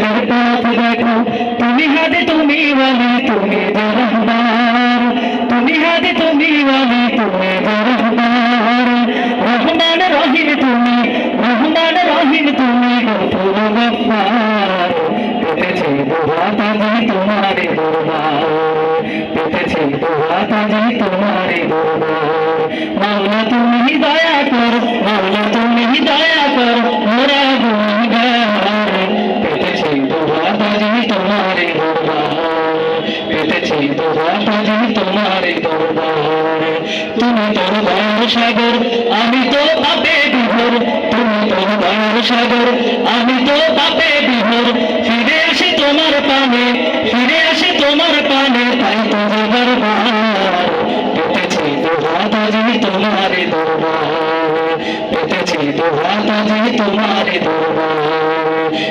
পথ দেখো তুমি হাদি তুমি ওয়ালি তুমি যে রহমান তুমি হাদি তুমি ওয়ালি তুমি যে রহমান রহমান রহিম তুমি রহমান রহিম তুমি গফুর গফফার পেতেছি দুহাত আজি তোমারে দরবার পেতেছি দুহাত আজি তোমারে দরবার মাওলা তুমি দয়া কর মাওলা তুমি দয়া কর মোরা গুনাহগার পেতেছি দুহাত আজি তোমারে দরবার পেতেছি দুহাত আজি তোমারে দরবার তুমি তোর দয়ার সাগর আমি তো পাপে বিভোর তুমি তোর দয়ার সাগর আমি তো